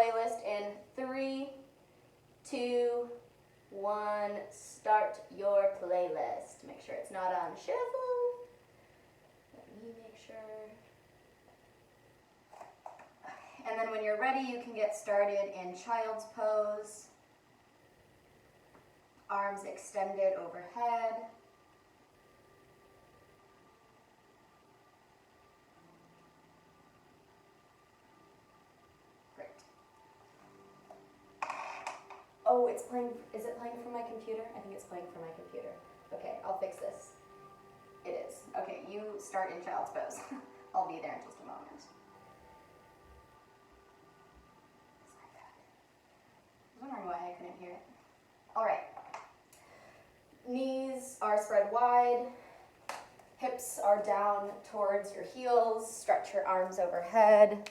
playlist in 3, 2, 1. Start your playlist. Make sure it's not on shuffle. Let me make sure. And then when you're ready, you can get started in child's pose. Arms extended overhead. Great. Oh, it's playing. Is it playing from my computer? I think it's playing from my computer. Okay, I'll fix this. It is. Okay, you start in child's pose. I'll be there in just a moment. I was wondering why I couldn't hear it. All right. Knees are spread wide. Hips are down towards your heels. Stretch your arms overhead.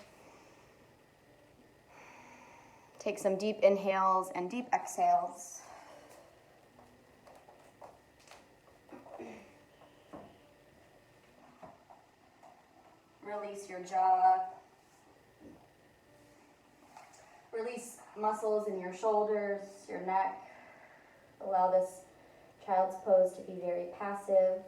Take some deep inhales and deep exhales. Release your jaw. Release muscles in your shoulders, your neck. Allow this child's pose to be very passive.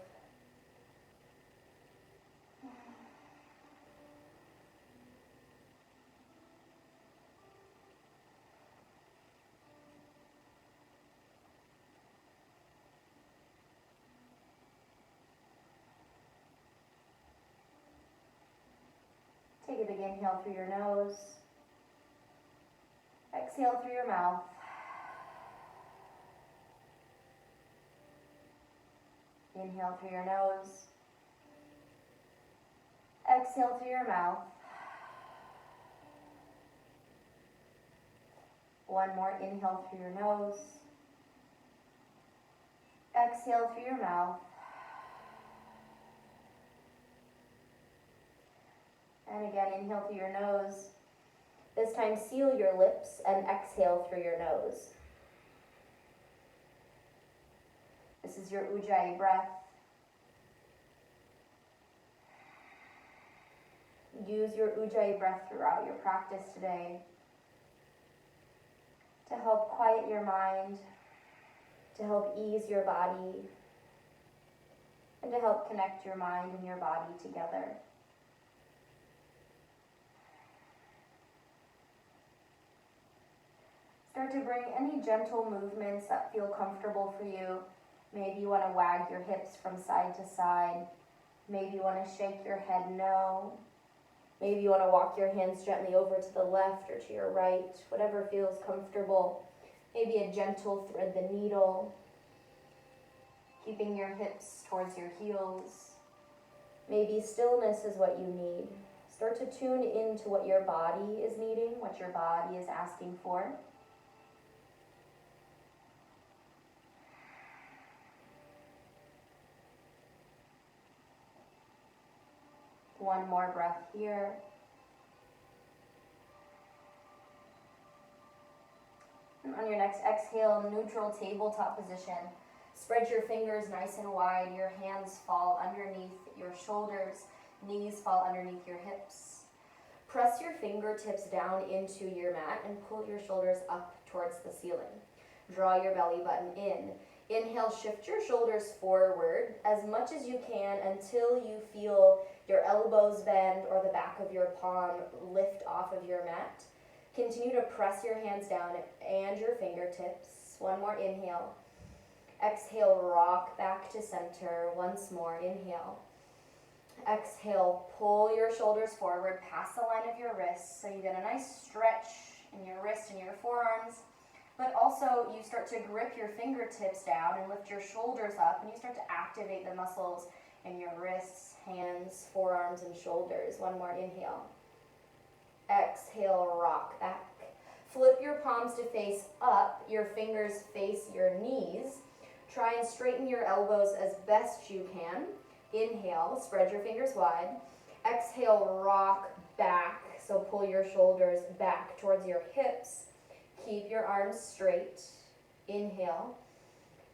Take a big inhale through your nose. Exhale through your mouth. Inhale through your nose. Exhale through your mouth. One more inhale through your nose. Exhale through your mouth. And again, inhale through your nose. This time, seal your lips and exhale through your nose. This is your Ujjayi breath. Use your Ujjayi breath throughout your practice today to help quiet your mind, to help ease your body, and to help connect your mind and your body together. Start to bring any gentle movements that feel comfortable for you. Maybe you want to wag your hips from side to side. Maybe you want to shake your head no. Maybe you want to walk your hands gently over to the left or to your right, whatever feels comfortable. Maybe a gentle thread the needle, keeping your hips towards your heels. Maybe stillness is what you need. Start to tune into what your body is needing, what your body is asking for. One more breath here. And on your next exhale, neutral tabletop position. Spread your fingers nice and wide. Your hands fall underneath your shoulders. Knees fall underneath your hips. Press your fingertips down into your mat and pull your shoulders up towards the ceiling. Draw your belly button in. Inhale, shift your shoulders forward as much as you can until you feel your elbows bend or the back of your palm lift off of your mat. Continue to press your hands down and your fingertips. One more inhale. Exhale, rock back to center. Once more, inhale. Exhale, pull your shoulders forward past the line of your wrists so you get a nice stretch in your wrists and your forearms. But also you start to grip your fingertips down and lift your shoulders up, and you start to activate the muscles in your wrists, hands, forearms, and shoulders. One more inhale. Exhale, rock back. Flip your palms to face up, your fingers face your knees. Try and straighten your elbows as best you can. Inhale, spread your fingers wide. Exhale, rock back. So pull your shoulders back towards your hips. Keep your arms straight. Inhale.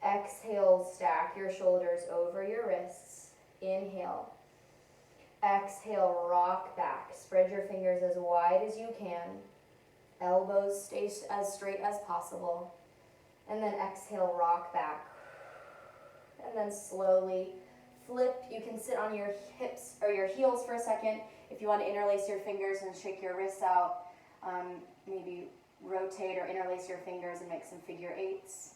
Exhale, stack your shoulders over your wrists. Inhale. Exhale, rock back. Spread your fingers as wide as you can. Elbows stay as straight as possible. And then exhale, rock back. And then slowly flip. You can sit on your hips or your heels for a second. If you want to interlace your fingers and shake your wrists out, maybe rotate or interlace your fingers and make some figure eights.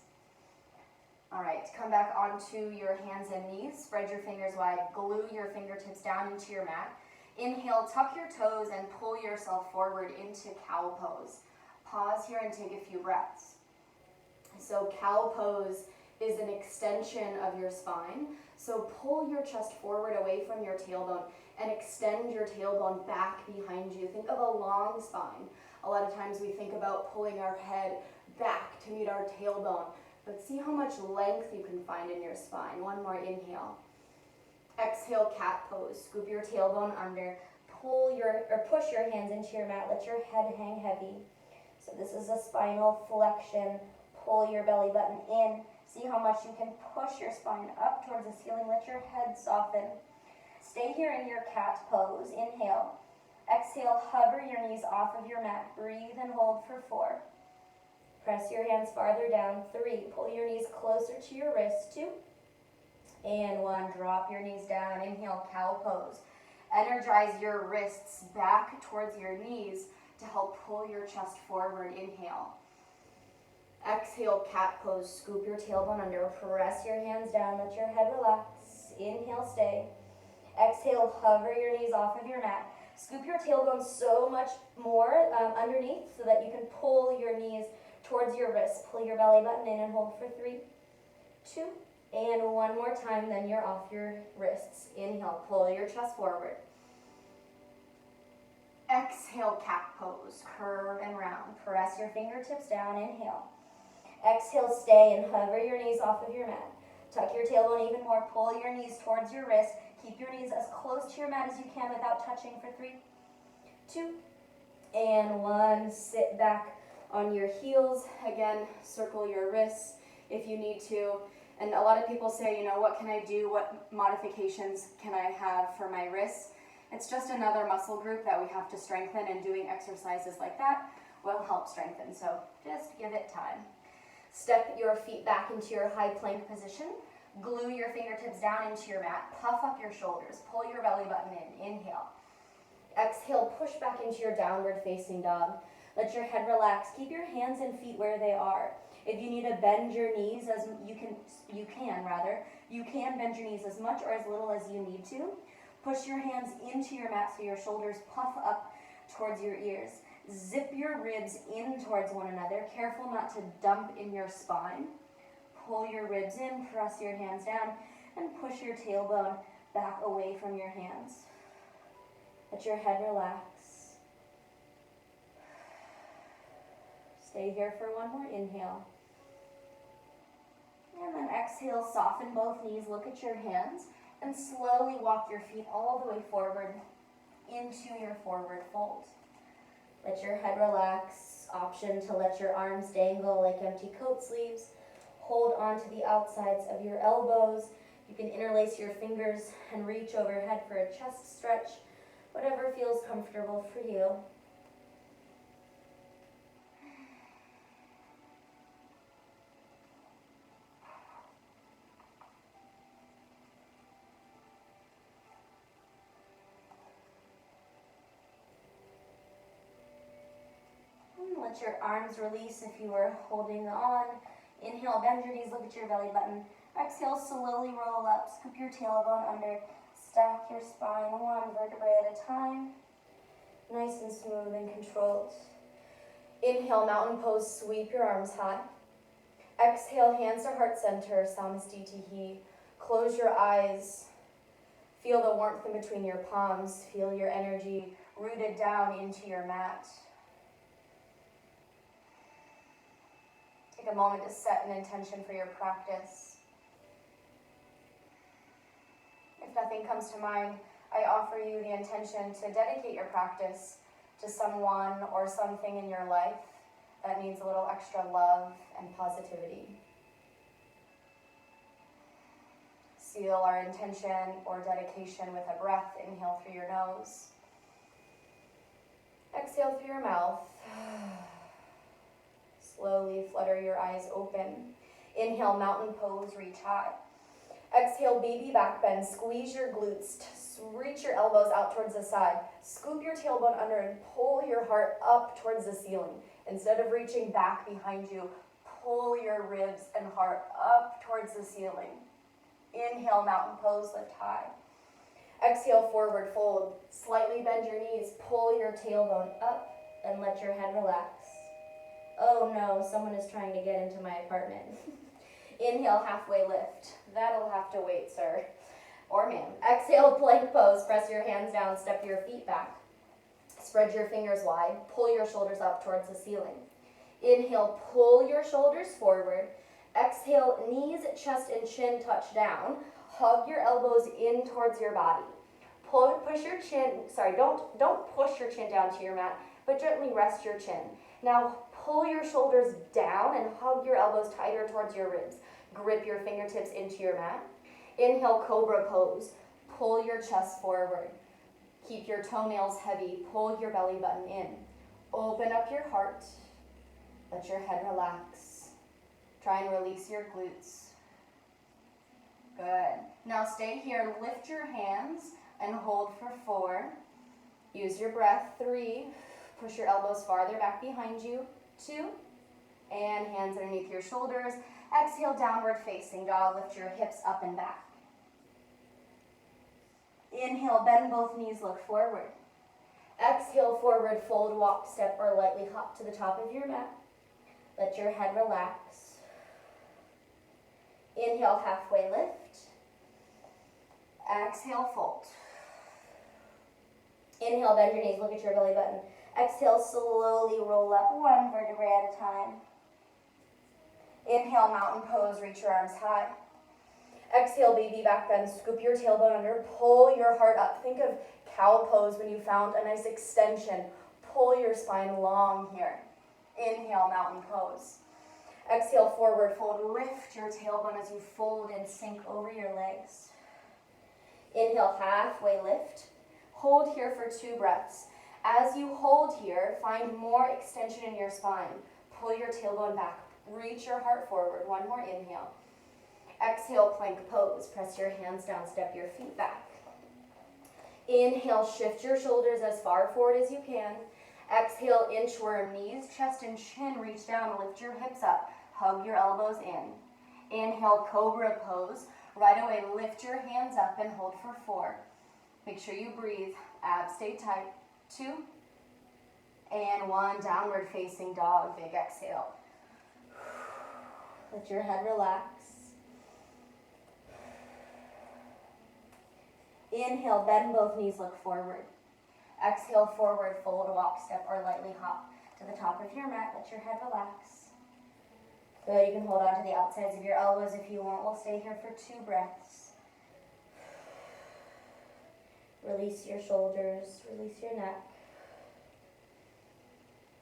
All right, come back onto your hands and knees. Spread your fingers wide. Glue your fingertips down into your mat. Inhale, tuck your toes and pull yourself forward into cow pose. Pause here and take a few breaths. So cow pose is an extension of your spine. So pull your chest forward away from your tailbone and extend your tailbone back behind you. Think of a long spine. A lot of times we think about pulling our head back to meet our tailbone, but see how much length you can find in your spine. One more inhale. Exhale, cat pose. Scoop your tailbone under. Push your hands into your mat. Let your head hang heavy. So this is a spinal flexion. Pull your belly button in. See how much you can push your spine up towards the ceiling. Let your head soften. Stay here in your cat pose. Inhale. Exhale, hover your knees off of your mat. Breathe and hold for 4. Press your hands farther down. 3. Pull your knees closer to your wrists. 2. And 1. Drop your knees down. Inhale, cow pose. Energize your wrists back towards your knees to help pull your chest forward. Inhale. Exhale, cat pose. Scoop your tailbone under. Press your hands down. Let your head relax. Inhale, stay. Exhale, hover your knees off of your mat. Scoop your tailbone so much more underneath so that you can pull your knees towards your wrists. Pull your belly button in and hold for 3, 2, and 1 more time, then you're off your wrists. Inhale, pull your chest forward. Exhale, cat pose. Curve and round. Press your fingertips down. Inhale. Exhale, stay and hover your knees off of your mat. Tuck your tailbone even more. Pull your knees towards your wrists. Keep your knees as close to your mat as you can without touching for 3, 2, and 1. Sit back on your heels. Again, circle your wrists if you need to. And a lot of people say, what can I do? What modifications can I have for my wrists? It's just another muscle group that we have to strengthen, and doing exercises like that will help strengthen. So just give it time. Step your feet back into your high plank position. Glue your fingertips down into your mat. Puff up your shoulders. Pull your belly button in. Inhale. Exhale, push back into your downward facing dog. Let your head relax. Keep your hands and feet where they are. If you need to bend your knees, as you can bend your knees as much or as little as you need to. Push your hands into your mat so your shoulders puff up towards your ears. Zip your ribs in towards one another. Careful not to dump in your spine. Pull your ribs in, press your hands down, and push your tailbone back away from your hands. Let your head relax. Stay here for 1 more inhale. And then exhale, soften both knees, look at your hands, and slowly walk your feet all the way forward into your forward fold. Let your head relax. Option to let your arms dangle like empty coat sleeves. Hold on to the outsides of your elbows. You can interlace your fingers and reach overhead for a chest stretch, whatever feels comfortable for you. Let your arms release if you are holding on. Inhale, bend your knees, look at your belly button. Exhale, slowly roll up, scoop your tailbone under, stack your spine 1 vertebrae at a time. Nice and smooth and controlled. Inhale, mountain pose, sweep your arms high. Exhale, hands to heart center, Samastitihi. Close your eyes. Feel the warmth in between your palms. Feel your energy rooted down into your mat. Take a moment to set an intention for your practice. If nothing comes to mind, I offer you the intention to dedicate your practice to someone or something in your life that needs a little extra love and positivity. Seal our intention or dedication with a breath. Inhale through your nose. Exhale through your mouth. slowly flutter your eyes open. Inhale, mountain pose, reach high. Exhale, baby back bend. Squeeze your glutes. Reach your elbows out towards the side. Scoop your tailbone under and pull your heart up towards the ceiling. Instead of reaching back behind you, pull your ribs and heart up towards the ceiling. Inhale, mountain pose, lift high. Exhale, forward fold. Slightly bend your knees. Pull your tailbone up and let your head relax. Oh no, someone is trying to get into my apartment. Inhale, halfway lift. That'll have to wait, sir. Or ma'am. Exhale, plank pose. Press your hands down, step your feet back. Spread your fingers wide. Pull your shoulders up towards the ceiling. Inhale, pull your shoulders forward. Exhale, knees, chest, and chin touch down. Hug your elbows in towards your body. Push your chin, don't push your chin down to your mat, but gently rest your chin. Now pull your shoulders down and hug your elbows tighter towards your ribs. Grip your fingertips into your mat. Inhale, cobra pose. Pull your chest forward. Keep your toenails heavy. Pull your belly button in. Open up your heart. Let your head relax. Try and release your glutes. Good. Now stay here. Lift your hands and hold for 4. Use your breath. 3. Push your elbows farther back behind you. 2. And hands underneath your shoulders. Exhale, downward facing dog. Lift your hips up and back. Inhale, bend both knees, look forward. Exhale, forward fold, walk, step, or lightly hop to the top of your mat. Let your head relax. Inhale, halfway lift. Exhale, fold. Inhale, bend your knees, look at your belly button. Exhale, slowly roll up 1 vertebrae at a time. Inhale, mountain pose, reach your arms high. Exhale, baby back bend, scoop your tailbone under, pull your heart up. Think of cow pose when you found a nice extension. Pull your spine long here. Inhale, mountain pose. Exhale, forward fold, lift your tailbone as you fold and sink over your legs. Inhale, halfway lift. Hold here for 2 breaths. As you hold here, find more extension in your spine. Pull your tailbone back. Reach your heart forward. 1 more inhale. Exhale, plank pose. Press your hands down, step your feet back. Inhale, shift your shoulders as far forward as you can. Exhale, inchworm, knees, chest, and chin. Reach down, lift your hips up. Hug your elbows in. Inhale, cobra pose. Right away, lift your hands up and hold for 4. Make sure you breathe. Abs stay tight. 2. And 1, downward facing dog. Big exhale. Let your head relax. Inhale, bend both knees, look forward. Exhale, forward fold, walk, step, or lightly hop to the top of your mat. Let your head relax. Good, you can hold on to the outsides of your elbows if you want. We'll stay here for 2 breaths. Release your shoulders, release your neck.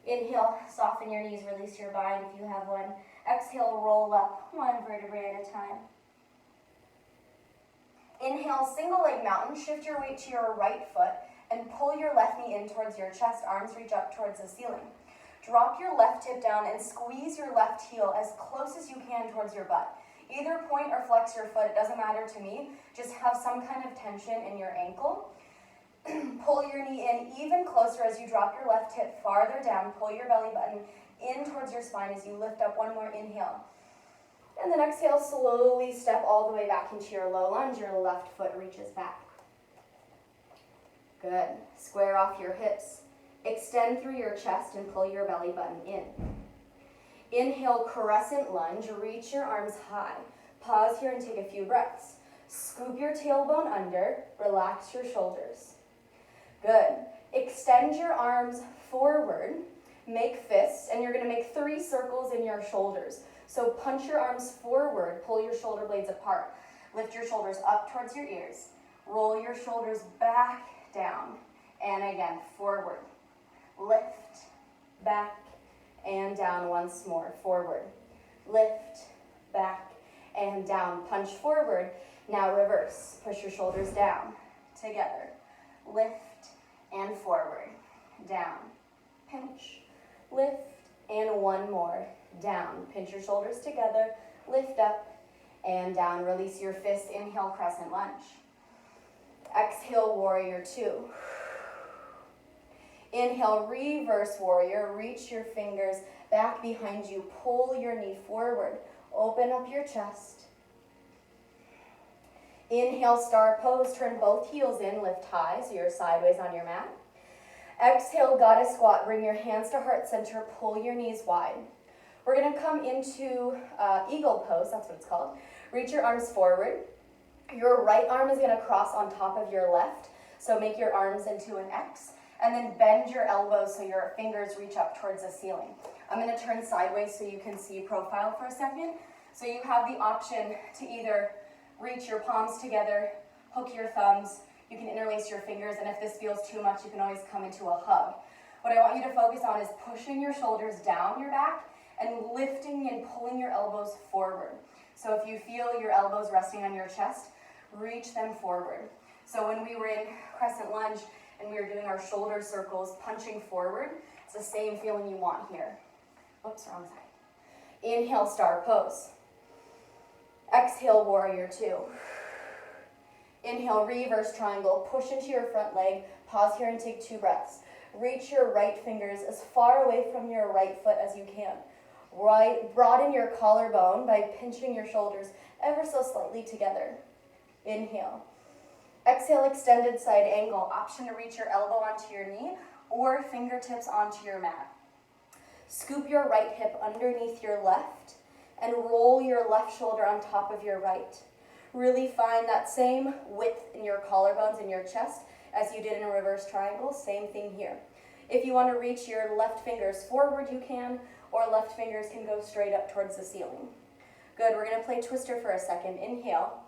Inhale, soften your knees, release your bind if you have one. Exhale, roll up 1 vertebrae at a time. Inhale, single leg mountain. Shift your weight to your right foot and pull your left knee in towards your chest. Arms reach up towards the ceiling. Drop your left hip down and squeeze your left heel as close as you can towards your butt. Either point or flex your foot, it doesn't matter to me. Just have some kind of tension in your ankle. Pull your knee in even closer as you drop your left hip farther down. Pull your belly button in towards your spine as you lift up. 1 more inhale. And then exhale, slowly step all the way back into your low lunge. Your left foot reaches back. Good. Square off your hips. Extend through your chest and pull your belly button in. Inhale, crescent lunge. Reach your arms high. Pause here and take a few breaths. Scoop your tailbone under. Relax your shoulders. Good. Extend your arms forward. Make fists, and you're going to make 3 circles in your shoulders. So punch your arms forward, pull your shoulder blades apart. Lift your shoulders up towards your ears. Roll your shoulders back down. And again, forward. Lift, back, and down once more. Forward. Lift, back, and down. Punch forward. Now reverse. Push your shoulders down. Together. Lift and forward. Down. Pinch. Lift And one more. Down. Pinch your shoulders together. Lift up and down. Release your fists. Inhale, crescent lunge. Exhale, warrior two. Inhale, reverse warrior. Reach your fingers back behind you. Pull your knee forward. Open up your chest. Inhale, star pose. Turn both heels in. Lift high so you're sideways on your mat. Exhale, goddess squat. Bring your hands to heart center. Pull your knees wide. We're going to come into eagle pose. That's what it's called. Reach your arms forward. Your right arm is going to cross on top of your left. So make your arms into an X. And then bend your elbows so your fingers reach up towards the ceiling. I'm going to turn sideways so you can see profile for a second. So you have the option to either reach your palms together, hook your thumbs, you can interlace your fingers, and if this feels too much, you can always come into a hug. What I want you to focus on is pushing your shoulders down your back and lifting and pulling your elbows forward. So if you feel your elbows resting on your chest, reach them forward. So when we were in crescent lunge and we were doing our shoulder circles, punching forward, it's the same feeling you want here. Oops, wrong side. Inhale, star pose. Exhale, warrior two. Inhale, reverse triangle. Push into your front leg. Pause here and take 2 breaths. Reach your right fingers as far away from your right foot as you can. Broaden your collarbone by pinching your shoulders ever so slightly together. Inhale. Exhale, extended side angle. Option to reach your elbow onto your knee or fingertips onto your mat. Scoop your right hip underneath your left and roll your left shoulder on top of your right. Really find that same width in your collarbones in your chest as you did in a reverse triangle. Same thing here. If you want to reach your left fingers forward, you can, or left fingers can go straight up towards the ceiling. Good, we're going to play twister for a second. Inhale.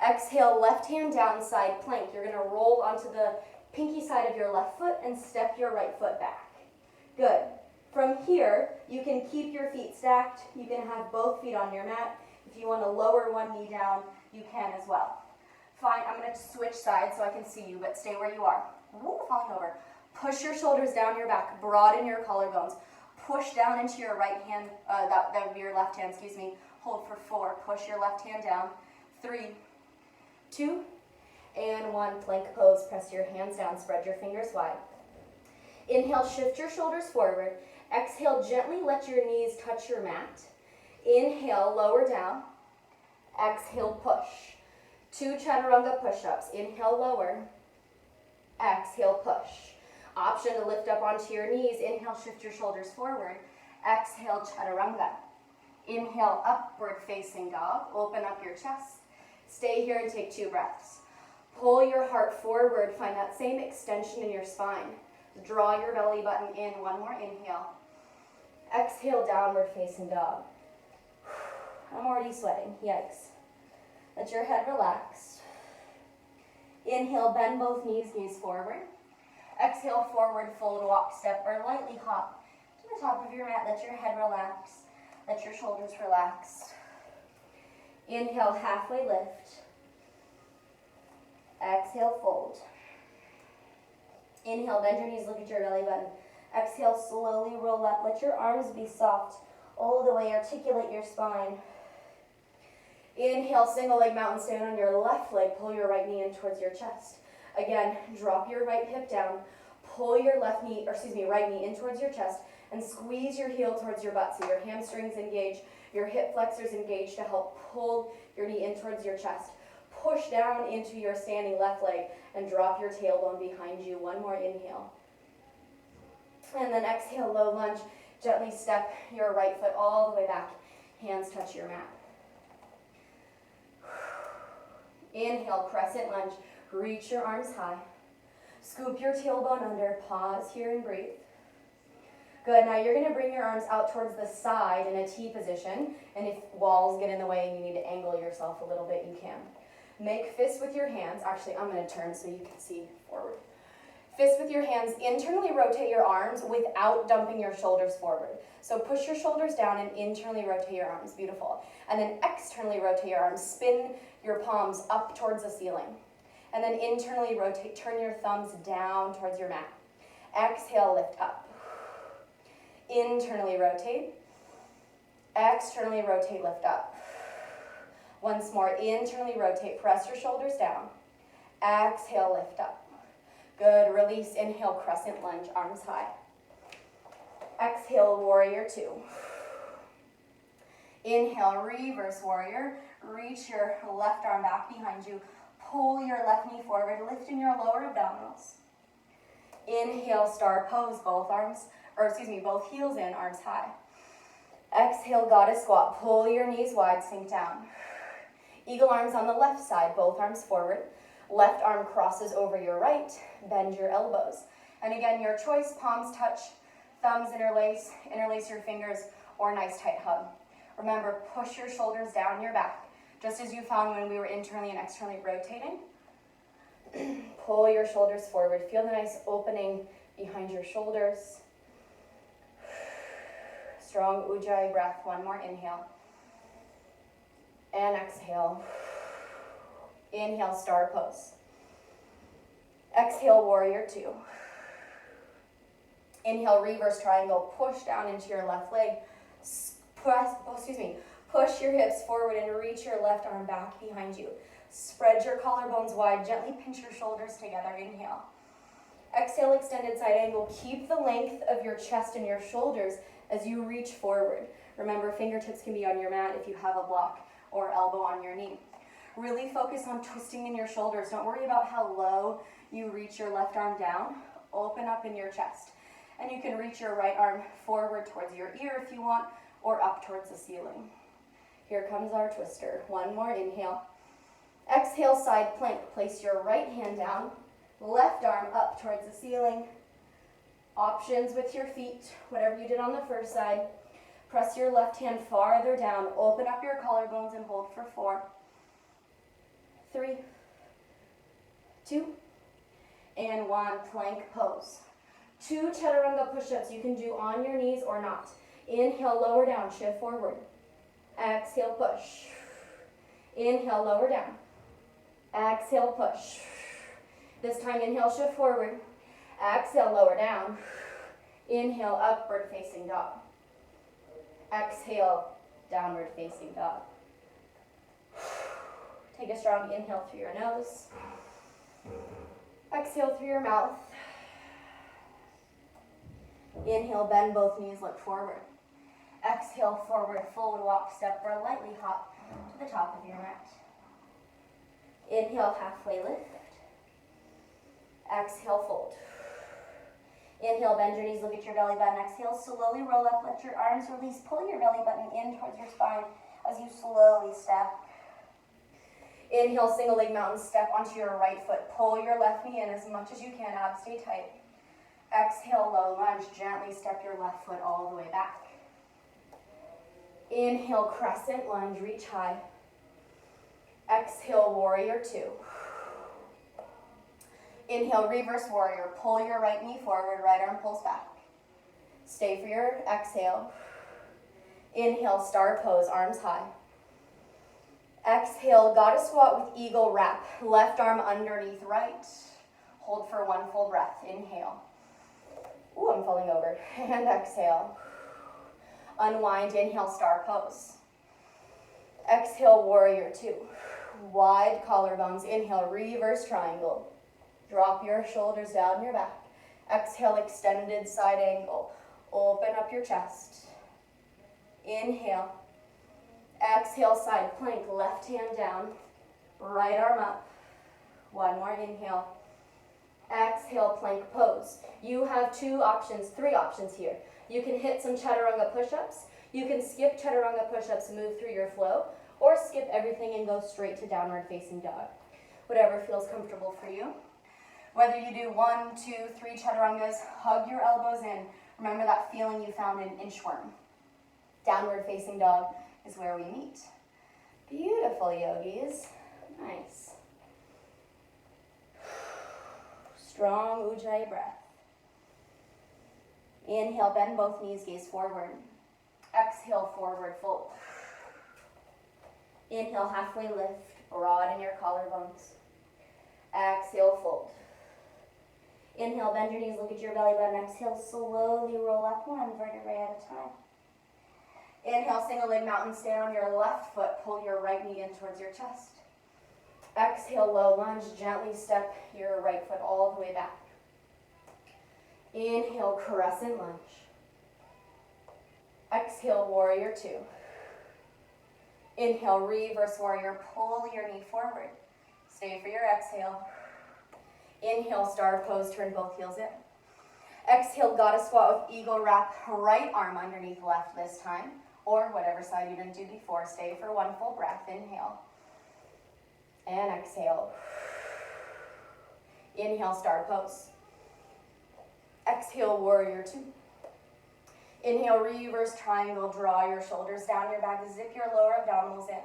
Exhale, left hand down, side plank. You're going to roll onto the pinky side of your left foot and step your right foot back. Good. From here, you can keep your feet stacked. You can have both feet on your mat. If you want to lower one knee down, you can as well. Fine, I'm going to switch sides so I can see you, but stay where you are. Woo, falling over. Push your shoulders down your back, broaden your collarbones. Push down into your right hand, that would be your left hand, excuse me. Hold for 4. Push your left hand down. 3, 2, and 1. Plank pose. Press your hands down. Spread your fingers wide. Inhale, shift your shoulders forward. Exhale, gently let your knees touch your mat. Inhale, lower down. Exhale, push. 2 chaturanga push-ups. Inhale, lower. Exhale, push. Option to lift up onto your knees. Inhale, shift your shoulders forward. Exhale, chaturanga. Inhale, upward facing dog. Open up your chest. Stay here and take 2 breaths. Pull your heart forward. Find that same extension in your spine. Draw your belly button in. One more inhale. Exhale, downward facing dog. I'm already sweating. Yikes. Let your head relax. Inhale, bend both knees, gaze forward. Exhale, forward fold, walk, step, or lightly hop to the top of your mat. Let your head relax. Let your shoulders relax. Inhale, halfway lift. Exhale, fold. Inhale, bend your knees, look at your belly button. Exhale, slowly roll up. Let your arms be soft all the way. Articulate your spine. Inhale, single leg mountain stand on your left leg. Pull your right knee in towards your chest. Again, drop your right hip down. Pull your right knee in towards your chest and squeeze your heel towards your butt so your hamstrings engage, your hip flexors engage to help pull your knee in towards your chest. Push down into your standing left leg and drop your tailbone behind you. One more inhale. And then exhale, low lunge. Gently step your right foot all the way back. Hands touch your mat. Inhale, crescent lunge. Reach your arms high. Scoop your tailbone under. Pause here and breathe. Good. Now you're going to bring your arms out towards the side in a T position. And if walls get in the way and you need to angle yourself a little bit, you can. Make fists with your hands. Actually, I'm going to turn so you can see forward. Fists with your hands. Internally rotate your arms without dumping your shoulders forward. So push your shoulders down and internally rotate your arms. Beautiful. And then externally rotate your arms. Spin your palms up towards the ceiling. And then internally rotate. Turn your thumbs down towards your mat. Exhale, lift up. Internally rotate. Externally rotate, lift up. Once more, internally rotate, press your shoulders down. Exhale, lift up. Good, release, inhale, crescent lunge, arms high. Exhale, warrior two. Inhale, reverse warrior. Reach your left arm back behind you. Pull your left knee forward, lifting your lower abdominals. Inhale, star pose, both heels in, arms high. Exhale, goddess squat. Pull your knees wide, sink down. Eagle arms on the left side, both arms forward. Left arm crosses over your right. Bend your elbows. And again, your choice, palms touch, thumbs interlace your fingers, or nice tight hug. Remember, push your shoulders down your back, just as you found when we were internally and externally rotating. Pull your shoulders forward. Feel the nice opening behind your shoulders. Strong Ujjayi breath. One more inhale. And exhale. Inhale, star pose. Exhale, warrior two. Inhale, reverse triangle. Push down into your left leg. Push your hips forward and reach your left arm back behind you. Spread your collarbones wide. Gently pinch your shoulders together. Inhale. Exhale, extended side angle. Keep the length of your chest and your shoulders as you reach forward. Remember, fingertips can be on your mat if you have a block, or elbow on your knee. Really focus on twisting in your shoulders. Don't worry about how low you reach your left arm down. Open up in your chest. And you can reach your right arm forward towards your ear if you want, or up towards the ceiling. Here comes our twister. One more inhale. Exhale, side plank. Place your right hand down, left arm up towards the ceiling. Options with your feet, whatever you did on the first side. Press your left hand farther down. Open up your collarbones and hold for 4, 3, 2, and 1. Plank pose. 2 chaturanga push-ups you can do on your knees or not. Inhale, lower down, shift forward. Exhale, push. Inhale, lower down. Exhale, push. This time, inhale, shift forward. Exhale, lower down. Inhale, upward facing dog. Exhale, downward facing dog. Take a strong inhale through your nose. Exhale through your mouth. Inhale, bend both knees, look forward. Exhale, forward fold, walk, step, or lightly hop to the top of your mat. Inhale, halfway lift. Exhale, fold. Inhale, bend your knees, look at your belly button. Exhale, slowly roll up, let your arms release. Pull your belly button in towards your spine as you slowly step. Inhale, single leg mountain step onto your right foot. Pull your left knee in as much as you can, abs stay tight. Exhale, low lunge, gently step your left foot all the way back. Inhale, crescent lunge, reach high. Exhale, warrior two. Inhale, reverse warrior. Pull your right knee forward, right arm pulls back. Stay for your exhale. Inhale, star pose, arms high. Exhale, goddess squat with eagle wrap. Left arm underneath right. Hold for 1 full breath. Inhale. Ooh, I'm falling over. And exhale. Unwind, inhale, star pose. Exhale, warrior two. Wide collarbones. Inhale, reverse triangle. Drop your shoulders down your back. Exhale, extended side angle. Open up your chest. Inhale. Exhale, side plank. Left hand down. Right arm up. 1 more inhale. Exhale, plank pose. You have 3 options here. You can hit some chaturanga push-ups. You can skip chaturanga push-ups, move through your flow, or skip everything and go straight to downward facing dog. Whatever feels comfortable for you. Whether you do 1, 2, 3 chaturangas, hug your elbows in. Remember that feeling you found in inchworm. Downward facing dog is where we meet. Beautiful, yogis. Nice. Strong Ujjayi breath. Inhale, bend both knees, gaze forward. Exhale, forward fold. Inhale, halfway lift, broaden your collarbones. Exhale, fold. Inhale, bend your knees, look at your belly button. Exhale, slowly roll up one vertebrae at a time. Inhale, single leg mountain stand on your left foot. Pull your right knee in towards your chest. Exhale, low lunge. Gently step your right foot all the way back. Inhale, crescent lunge. Exhale, warrior two. Inhale, reverse warrior. Pull your knee forward. Stay for your exhale. Inhale, star pose. Turn both heels in. Exhale, goddess squat with eagle wrap. Right arm underneath left this time, or whatever side you didn't do before. Stay for one full breath. Inhale. And exhale. Inhale, star pose. Exhale, warrior two. Inhale, reverse triangle. Draw your shoulders down your back. Zip your lower abdominals in.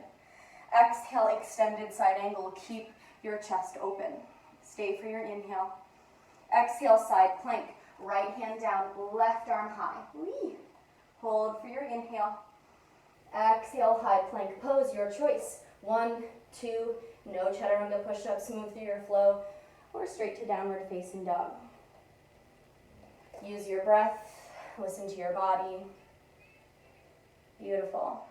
Exhale, extended side angle. Keep your chest open. Stay for your inhale. Exhale, side plank. Right hand down, left arm high. Whee. Hold for your inhale. Exhale, high plank pose, your choice. 1, 2, no chaturanga push-ups, move through your flow, or straight to downward facing dog. Use your breath, listen to your body. Beautiful.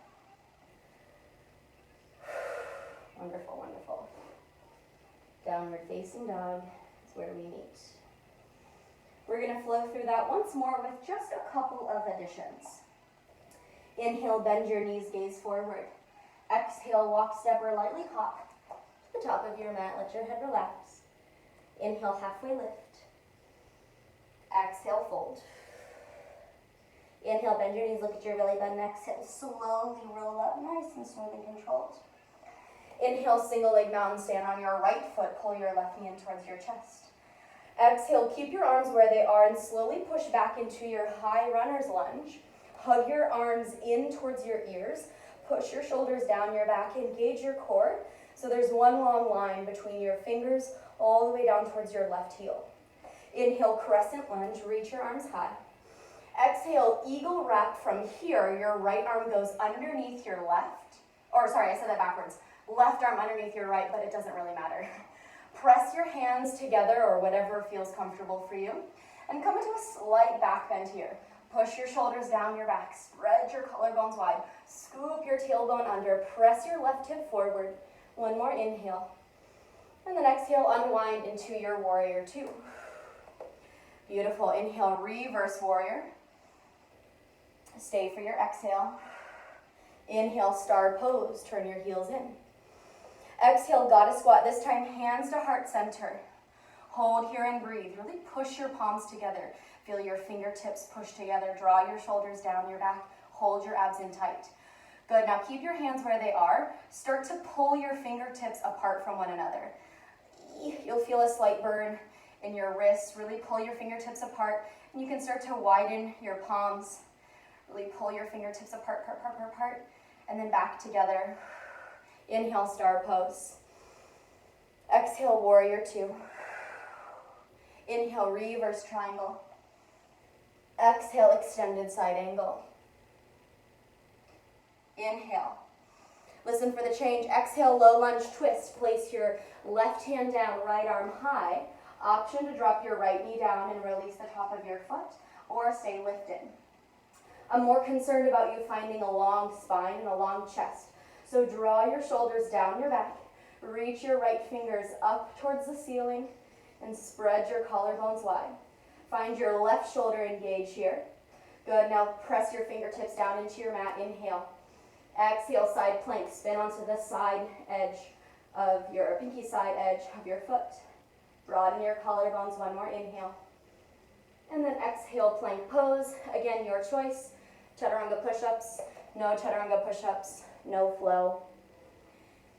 Wonderful, wonderful. Downward facing dog is where we meet. We're going to flow through that once more with just a couple of additions. Inhale, bend your knees, gaze forward. Exhale, walk, step, or lightly hop to the top of your mat. Let your head relax. Inhale, halfway lift. Exhale, fold. Inhale, bend your knees, look at your belly button. Exhale, slowly roll up, nice and smooth and controlled. Inhale, single leg mountain stand on your right foot. Pull your left knee in towards your chest. Exhale, keep your arms where they are and slowly push back into your high runner's lunge. Hug your arms in towards your ears. Push your shoulders down your back. Engage your core. So there's one long line between your fingers all the way down towards your left heel. Inhale, crescent lunge. Reach your arms high. Exhale, eagle wrap. From here, your right arm goes underneath your left. Or sorry, I said that backwards. Left arm underneath your right, but it doesn't really matter. Press your hands together or whatever feels comfortable for you. And come into a slight back bend here. Push your shoulders down your back. Spread your collarbones wide. Scoop your tailbone under. Press your left hip forward. One more inhale. And then exhale, unwind into your warrior two. Beautiful. Inhale, reverse warrior. Stay for your exhale. Inhale, star pose. Turn your heels in. Exhale, goddess squat. This time, hands to heart center. Hold here and breathe. Really push your palms together. Feel your fingertips push together. Draw your shoulders down your back. Hold your abs in tight. Good. Now keep your hands where they are. Start to pull your fingertips apart from one another. You'll feel a slight burn in your wrists. Really pull your fingertips apart. And you can start to widen your palms. Really pull your fingertips apart, apart, and then back together. Inhale, star pose. Exhale, warrior two. Inhale, reverse triangle. Exhale, extended side angle. Inhale. Listen for the change. Exhale, low lunge twist. Place your left hand down, right arm high. Option to drop your right knee down and release the top of your foot, or stay lifted. I'm more concerned about you finding a long spine and a long chest. So draw your shoulders down your back. Reach your right fingers up towards the ceiling and spread your collarbones wide. Find your left shoulder engaged here. Good. Now press your fingertips down into your mat. Inhale. Exhale, side plank. Spin onto the side edge of your pinky side edge of your foot. Broaden your collarbones. One more inhale. And then exhale, plank pose. Again, your choice. Chaturanga push-ups. No chaturanga push-ups. No flow.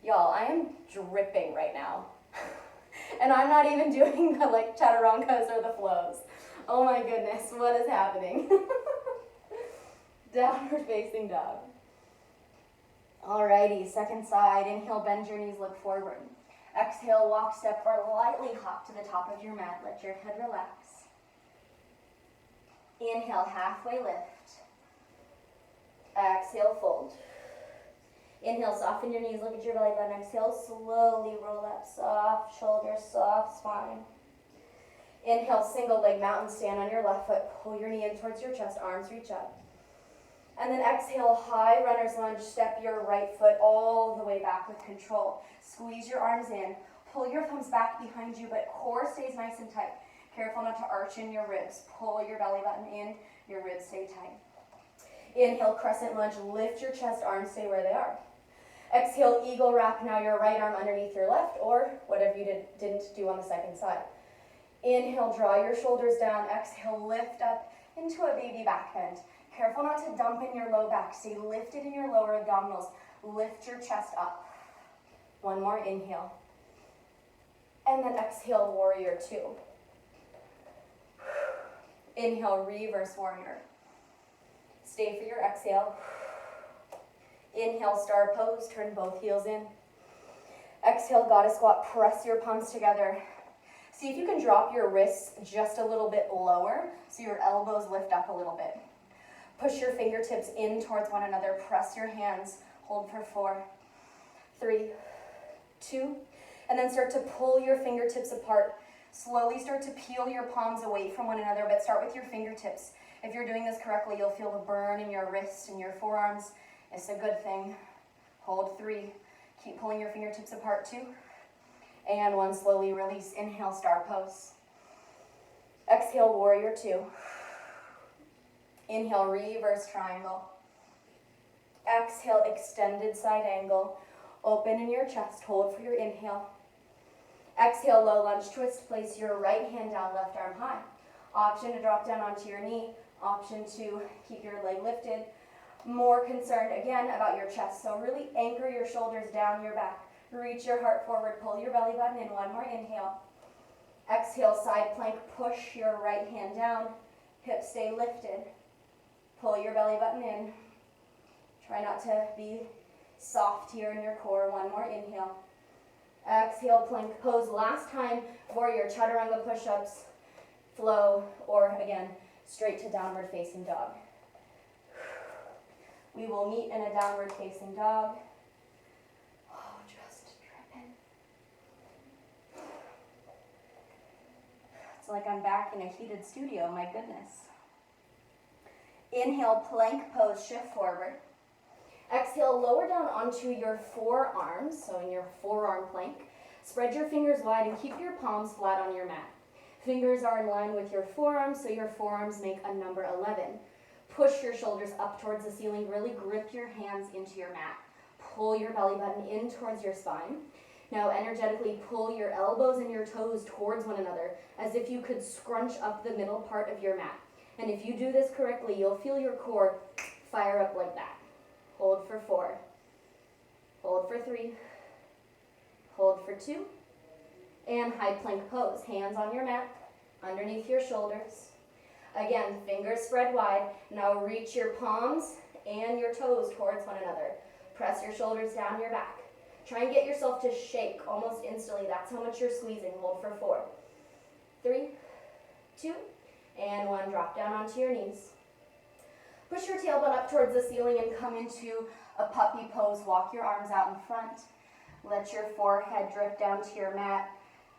Y'all, I am dripping right now. And I'm not even doing the chaturangas or the flows. Oh my goodness, what is happening? Downward facing dog. Alrighty, second side. Inhale, bend your knees, look forward. Exhale, walk, step, or lightly hop to the top of your mat. Let your head relax. Inhale, halfway lift. Exhale, fold. Inhale, soften your knees, look at your belly button. Exhale, slowly roll up. Soft shoulders, soft spine. Inhale, single leg mountain stand on your left foot. Pull your knee in towards your chest, arms reach up. And then exhale, high runner's lunge. Step your right foot all the way back with control. Squeeze your arms in. Pull your thumbs back behind you, but core stays nice and tight. Careful not to arch in your ribs. Pull your belly button in, your ribs stay tight. Inhale, crescent lunge. Lift your chest, arms stay where they are. Exhale, eagle wrap. Now your right arm underneath your left, or whatever you didn't do on the second side. Inhale, draw your shoulders down. Exhale, lift up into a baby back bend. Careful not to dump in your low back. Stay lifted in your lower abdominals. Lift your chest up. One more inhale. And then exhale, warrior two. Inhale, reverse warrior. Stay for your exhale. Inhale, star pose. Turn both heels in. Exhale, goddess squat. Press your palms together. See if you can drop your wrists just a little bit lower so your elbows lift up a little bit. Push your fingertips in towards one another. Press your hands. Hold for 4, 3, 2, and then start to pull your fingertips apart. Slowly start to peel your palms away from one another, but start with your fingertips. If you're doing this correctly, you'll feel the burn in your wrists and your forearms. It's a good thing. Hold 3. Keep pulling your fingertips apart 2. And 1, slowly release. Inhale, star pose. Exhale, warrior 2. Inhale, reverse triangle. Exhale, extended side angle. Open in your chest, hold for your inhale. Exhale, low lunge twist. Place your right hand down, left arm high. Option to drop down onto your knee. Option to keep your leg lifted. More concerned, again, about your chest. So really anchor your shoulders down your back. Reach your heart forward, pull your belly button in. One more inhale. Exhale, side plank. Push your right hand down. Hips stay lifted. Pull your belly button in. Try not to be soft here in your core. One more inhale. Exhale, plank pose. Last time for your chaturanga push-ups, flow, or again, straight to downward facing dog. We will meet in a downward facing dog. Oh, just dripping. It's like I'm back in a heated studio, my goodness. Inhale, plank pose, shift forward. Exhale, lower down onto your forearms, so in your forearm plank. Spread your fingers wide and keep your palms flat on your mat. Fingers are in line with your forearms, so your forearms make a number 11. Push your shoulders up towards the ceiling. Really grip your hands into your mat. Pull your belly button in towards your spine. Now energetically pull your elbows and your toes towards one another as if you could scrunch up the middle part of your mat. And if you do this correctly, you'll feel your core fire up like that. Hold for 4. Hold for 3. Hold for 2. And high plank pose. Hands on your mat, underneath your shoulders. Again, fingers spread wide. Now reach your palms and your toes towards one another. Press your shoulders down your back. Try and get yourself to shake almost instantly. That's how much you're squeezing. Hold for 4, 3, 2, and 1. Drop down onto your knees. Push your tailbone up towards the ceiling and come into a puppy pose. Walk your arms out in front. Let your forehead drip down to your mat.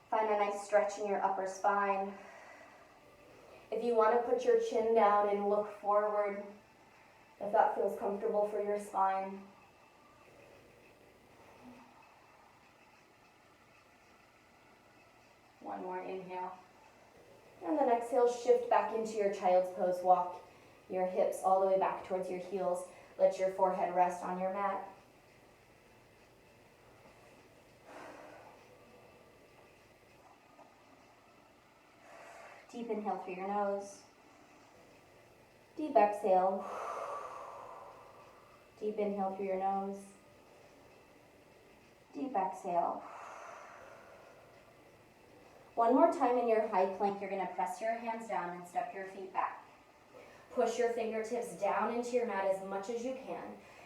Find a nice stretch in your upper spine. If you want to put your chin down and look forward, if that feels comfortable for your spine. One more inhale. And then exhale, shift back into your child's pose. Walk your hips all the way back towards your heels. Let your forehead rest on your mat. Deep inhale through your nose. Deep exhale. Deep inhale through your nose. Deep exhale. One more time in your high plank, you're going to press your hands down and step your feet back. Push your fingertips down into your mat as much as you can.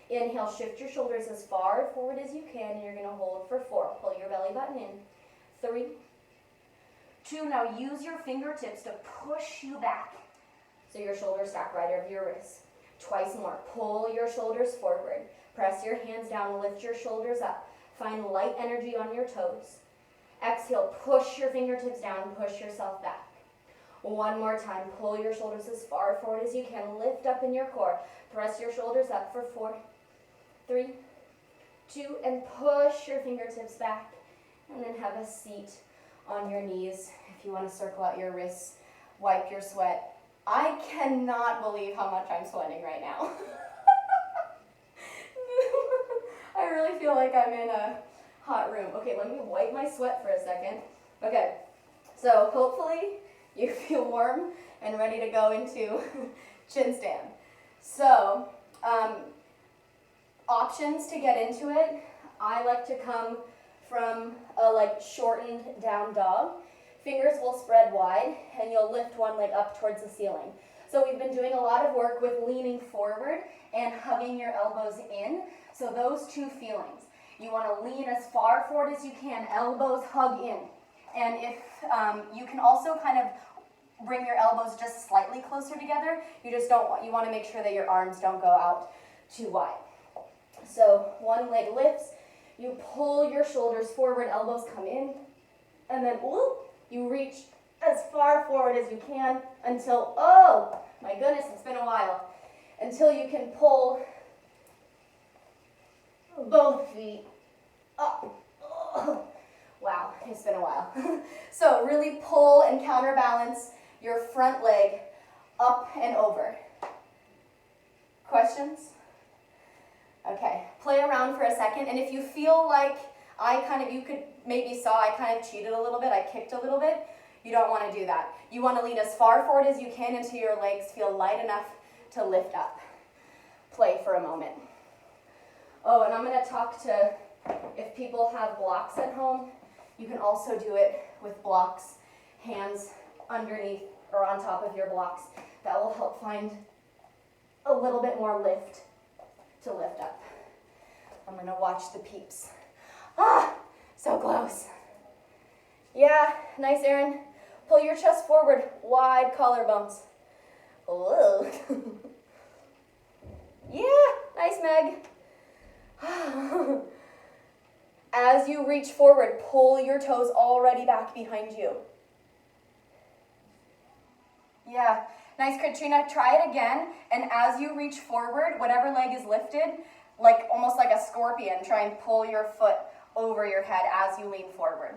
Inhale, shift your shoulders as far forward as you can, and you're going to hold for 4. Pull your belly button in. 3, 2, now use your fingertips to push you back so your shoulders stack right over your wrists. Twice more. Pull your shoulders forward. Press your hands down, lift your shoulders up. Find light energy on your toes. Exhale, push your fingertips down, push yourself back. One more time. Pull your shoulders as far forward as you can. Lift up in your core. Press your shoulders up for 4, 3, 2, and push your fingertips back. And then have a seat on your knees. If you want to circle out your wrists, wipe your sweat. I cannot believe how much I'm sweating right now. I really feel like I'm in a hot room. Okay, let me wipe my sweat for a second. Okay, so hopefully you feel warm and ready to go into chin stand. So, options to get into it. I like to come from a shortened down dog. Fingers will spread wide and you'll lift one leg up towards the ceiling. So we've been doing a lot of work with leaning forward and hugging your elbows in. So those two feelings. You want to lean as far forward as you can, elbows hug in. And if you can also kind of bring your elbows just slightly closer together, you want to make sure that your arms don't go out too wide. So one leg lifts, you pull your shoulders forward, elbows come in, and then whoop, you reach as far forward as you can until, oh my goodness, it's been a while, until you can pull both feet up. Oh, wow, it's been a while. So really pull and counterbalance your front leg up and over. Questions? Okay, play around for a second, and if you feel like you kind of cheated a little bit, I kicked a little bit, you don't want to do that. You want to lean as far forward as you can until your legs feel light enough to lift up. Play for a moment. Oh, and I'm going to talk to, if people have blocks at home, you can also do it with blocks, hands underneath or on top of your blocks. That will help find a little bit more lift to lift up. I'm going to watch the peeps. Ah, so close. Yeah, nice, Erin. Pull your chest forward, wide collarbones. Whoa. Yeah, nice, Meg. As you reach forward, pull your toes already back behind you. Yeah, nice, Katrina. Try it again, and as you reach forward, whatever leg is lifted, almost like a scorpion, try and pull your foot over your head as you lean forward.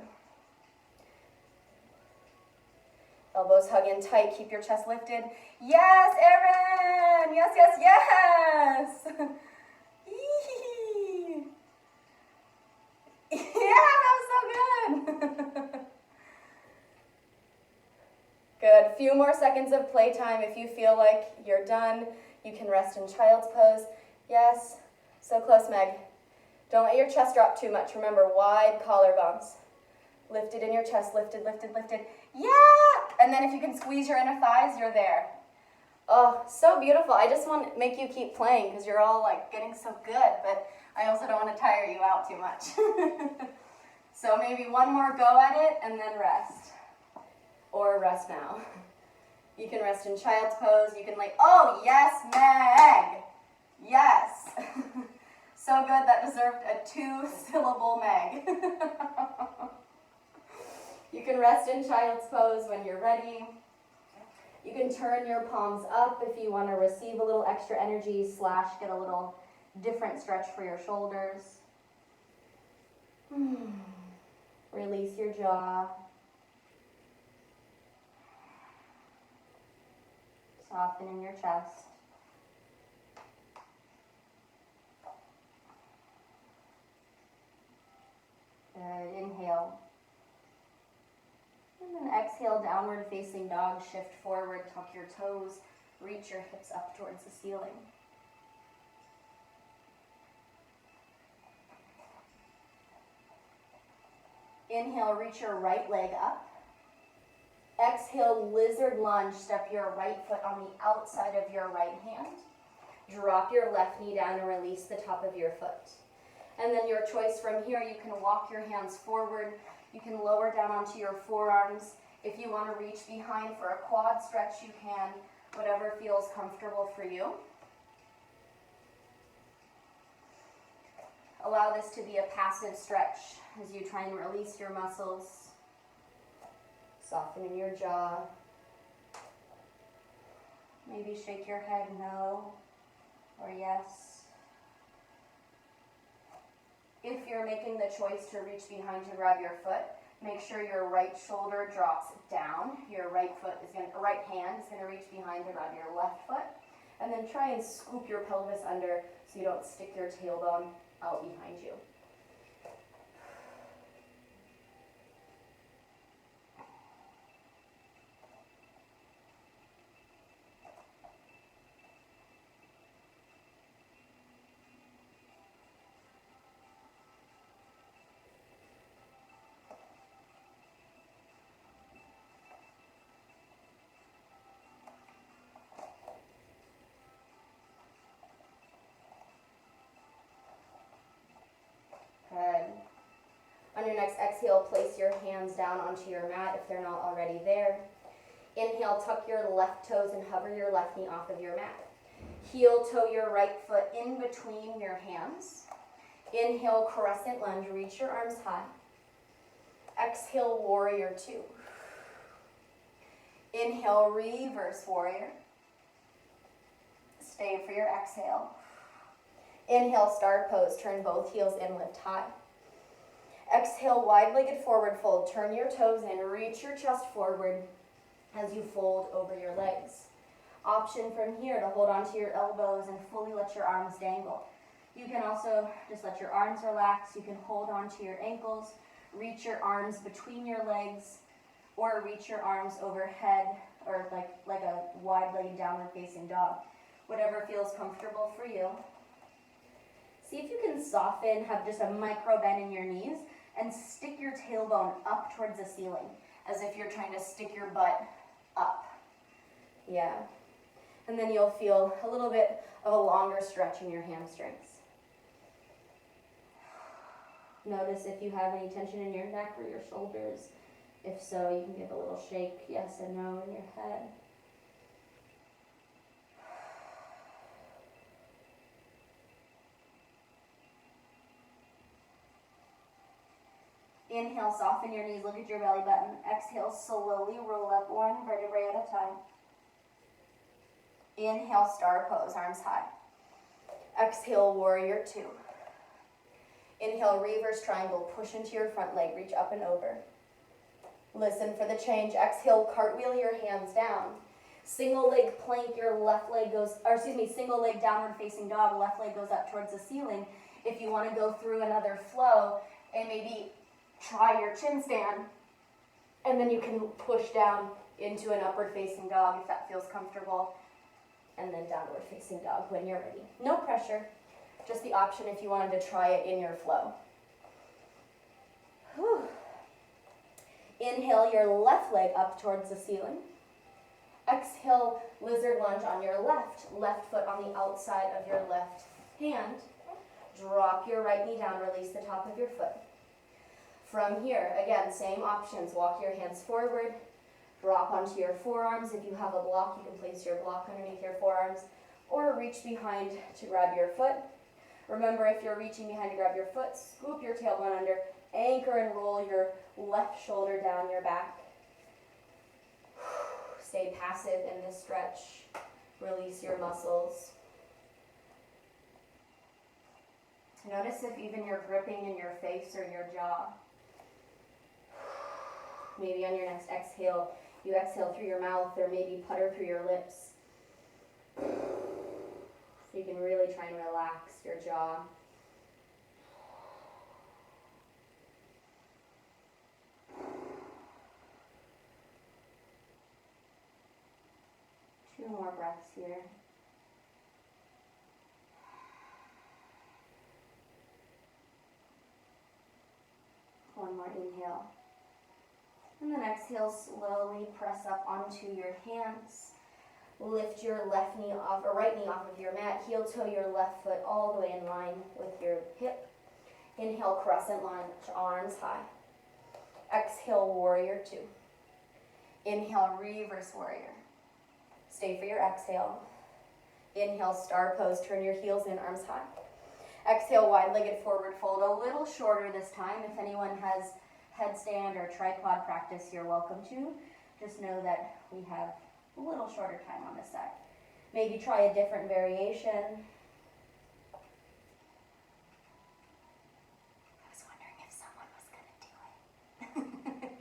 Elbows hug in tight, keep your chest lifted. Yes, Erin! Yes, yes, yes! Yeah, that was so good! Good. Few more seconds of playtime. If you feel like you're done, you can rest in child's pose. Yes, so close, Meg. Don't let your chest drop too much. Remember, wide collarbones. Lifted in your chest, lifted, lifted, lifted. Yeah! And then if you can squeeze your inner thighs, you're there. Oh, so beautiful. I just want to make you keep playing because you're all getting so good, but I also don't want to tire you out too much. So maybe one more go at it and then rest. Or rest now. You can rest in child's pose. You can oh, yes, Meg. Yes. So good, that deserved a 2-syllable Meg. You can rest in child's pose when you're ready. You can turn your palms up if you want to receive a little extra energy / get a little different stretch for your shoulders. Release your jaw. Soften in your chest. Good. Inhale. And then exhale, downward facing dog. Shift forward, tuck your toes, reach your hips up towards the ceiling. Inhale, reach your right leg up. Exhale, lizard lunge. Step your right foot on the outside of your right hand. Drop your left knee down and release the top of your foot. And then your choice from here, you can walk your hands forward. You can lower down onto your forearms. If you want to reach behind for a quad stretch, you can. Whatever feels comfortable for you. Allow this to be a passive stretch as you try and release your muscles. Softening your jaw. Maybe shake your head no or yes. If you're making the choice to reach behind to grab your foot, make sure your right shoulder drops down. Your right hand is gonna reach behind to grab your left foot. And then try and scoop your pelvis under so you don't stick your tailbone out behind you. Good. On your next exhale, place your hands down onto your mat if they're not already there. Inhale, tuck your left toes and hover your left knee off of your mat. Heel toe your right foot in between your hands. Inhale, crescent lunge, reach your arms high. Exhale, warrior two. Inhale, reverse warrior. Stay for your exhale. Inhale, star pose, turn both heels in, lift high. Exhale, wide-legged forward fold, turn your toes in, reach your chest forward as you fold over your legs. Option from here to hold onto your elbows and fully let your arms dangle. You can also just let your arms relax. You can hold onto your ankles, reach your arms between your legs, or reach your arms overhead, or like a wide-legged downward facing dog. Whatever feels comfortable for you. See if you can soften, have just a micro bend in your knees, and stick your tailbone up towards the ceiling, as if you're trying to stick your butt up. Yeah. And then you'll feel a little bit of a longer stretch in your hamstrings. Notice if you have any tension in your neck or your shoulders. If so, you can give a little shake, yes and no, in your head. Inhale, soften your knees, look at your belly button. Exhale, slowly roll up one vertebrae at a time. Inhale, star pose, arms high. Exhale, warrior two. Inhale, reverse triangle, push into your front leg, reach up and over. Listen for the change. Exhale, cartwheel your hands down. Single leg plank, your left leg single leg downward facing dog, left leg goes up towards the ceiling. If you want to go through another flow and maybe try your chin stand, and then you can push down into an upward facing dog if that feels comfortable, and then downward facing dog when you're ready. No pressure, just the option if you wanted to try it in your flow. Whew. Inhale your left leg up towards the ceiling. Exhale, lizard lunge on your left foot on the outside of your left hand. Drop your right knee down, release the top of your foot. From here, again, same options. Walk your hands forward, drop onto your forearms. If you have a block, you can place your block underneath your forearms, or reach behind to grab your foot. Remember, if you're reaching behind to grab your foot, scoop your tailbone under, anchor and roll your left shoulder down your back. Stay passive in this stretch. Release your muscles. Notice if even you're gripping in your face or your jaw. Maybe on your next exhale, you exhale through your mouth or maybe putter through your lips. So you can really try and relax your jaw. Two more breaths here. One more inhale. And then exhale, slowly press up onto your hands. Lift your left knee off, or right knee off of your mat. Heel toe your left foot all the way in line with your hip. Inhale, crescent lunge, arms high. Exhale, warrior two. Inhale, reverse warrior. Stay for your exhale. Inhale, star pose, turn your heels in, arms high. Exhale, wide-legged forward fold, a little shorter this time. If anyone has headstand or tripod practice, you're welcome to. Just know that we have a little shorter time on this side. Maybe try a different variation. I was wondering if someone was gonna do it.